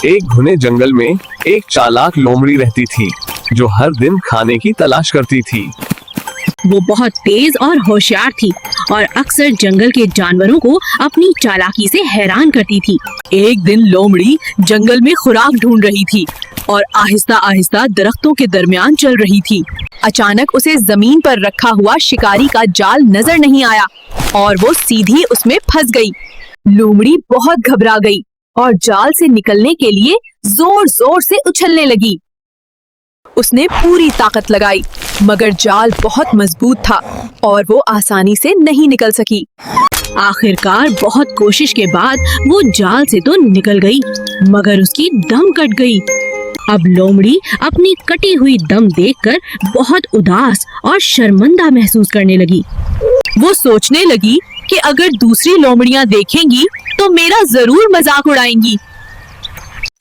एक घने जंगल में एक चालाक लोमड़ी रहती थी जो हर दिन खाने की तलाश करती थी। वो बहुत तेज और होशियार थी और अक्सर जंगल के जानवरों को अपनी चालाकी से हैरान करती थी। एक दिन लोमड़ी जंगल में खुराक ढूंढ रही थी और आहिस्ता आहिस्ता दरख्तों के दरमियान चल रही थी। अचानक उसे जमीन पर रखा हुआ शिकारी का जाल नजर नहीं आया और वो सीधी उसमें फंस गई। लोमड़ी बहुत घबरा गई और जाल से निकलने के लिए जोर जोर से उछलने लगी। उसने पूरी ताकत लगाई मगर जाल बहुत मजबूत था और वो आसानी से नहीं निकल सकी। आखिरकार बहुत कोशिश के बाद वो जाल से तो निकल गई मगर उसकी दम कट गई। अब लोमड़ी अपनी कटी हुई दम देखकर बहुत उदास और शर्मिंदा महसूस करने लगी। वो सोचने लगी कि अगर दूसरी लोमड़ियां देखेंगी तो मेरा जरूर मजाक उड़ाएंगी।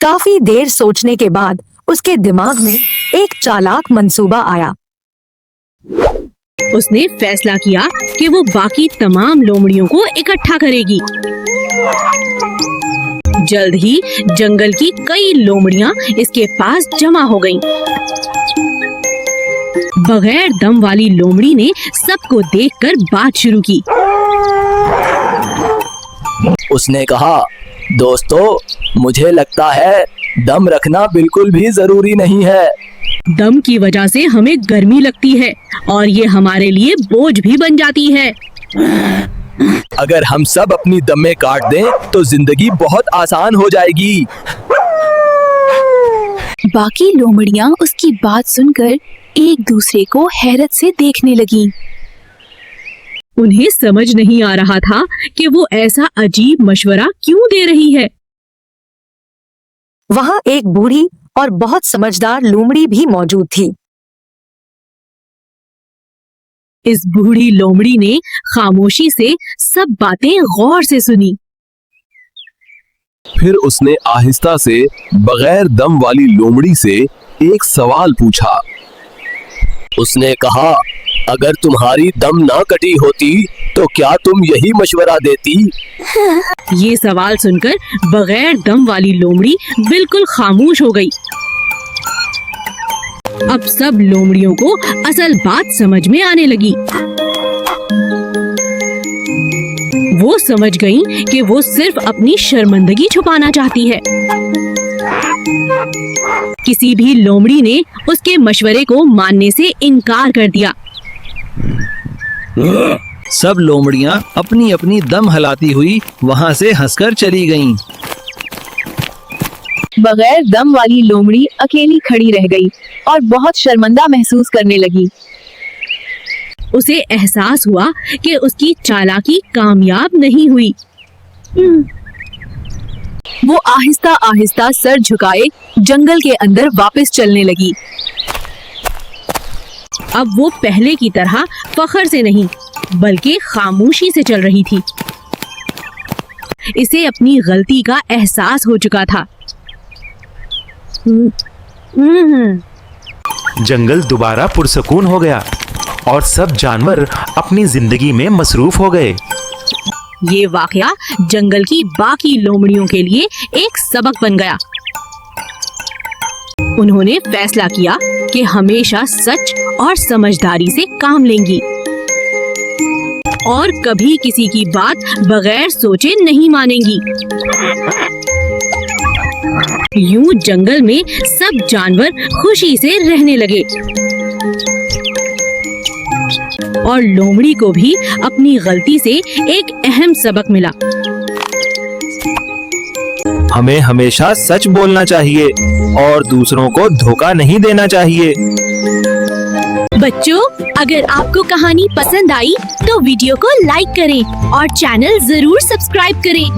काफी देर सोचने के बाद उसके दिमाग में एक चालाक मंसूबा आया। उसने फैसला किया कि वो बाकी तमाम लोमड़ियों को इकट्ठा करेगी। जल्द ही जंगल की कई लोमड़ियां इसके पास जमा हो गईं। बगैर दम वाली लोमड़ी ने सबको देखकर बात शुरू की। उसने कहा, दोस्तों, मुझे लगता है दम रखना बिल्कुल भी जरूरी नहीं है। दम की वजह से हमें गर्मी लगती है और ये हमारे लिए बोझ भी बन जाती है। अगर हम सब अपनी दमें काट दें तो जिंदगी बहुत आसान हो जाएगी। बाकी लोमड़ियां उसकी बात सुनकर एक दूसरे को हैरत से देखने लगीं। उन्हें समझ नहीं आ रहा था कि वो ऐसा अजीब मशवरा क्यों दे रही है। वहाँ एक बूढ़ी और बहुत समझदार लोमड़ी भी मौजूद थी। इस बूढ़ी लोमड़ी ने खामोशी से सब बातें गौर से सुनी। फिर उसने आहिस्ता से बगैर दम वाली लोमड़ी से एक सवाल पूछा। उसने कहा, अगर तुम्हारी दम ना कटी होती तो क्या तुम यही मशवरा देती? ये सवाल सुनकर बगैर दम वाली लोमड़ी बिल्कुल खामोश हो गई। अब सब लोमड़ियों को असल बात समझ में आने लगी। वो समझ गईं कि वो सिर्फ अपनी शर्मिंदगी छुपाना चाहती है। किसी भी लोमड़ी ने उसके मशवरे को मानने से इनकार कर दिया। सब लोमड़ियां अपनी अपनी दम हिलाती हुई वहां से हंसकर चली गईं। बगैर दम वाली लोमड़ी अकेली खड़ी रह गई और बहुत शर्मिंदा महसूस करने लगी। उसे एहसास हुआ कि उसकी चालाकी कामयाब नहीं हुई। वो आहिस्ता आहिस्ता सर झुकाए जंगल के अंदर वापस चलने लगी। अब वो पहले की तरह फखर से नहीं बल्कि खामोशी से चल रही थी। इसे अपनी गलती का एहसास हो चुका था। जंगल दोबारा पुरसकून हो गया और सब जानवर अपनी जिंदगी में मसरूफ हो गए। ये वाकया जंगल की बाकी लोमड़ियों के लिए एक सबक बन गया। उन्होंने फैसला किया कि हमेशा सच और समझदारी से काम लेंगी और कभी किसी की बात बगैर सोचे नहीं मानेंगी। यूं जंगल में सब जानवर खुशी से रहने लगे और लोमड़ी को भी अपनी गलती से एक अहम सबक मिला। हमें हमेशा सच बोलना चाहिए और दूसरों को धोखा नहीं देना चाहिए। बच्चों, अगर आपको कहानी पसंद आई तो वीडियो को लाइक करें और चैनल जरूर सब्सक्राइब करें।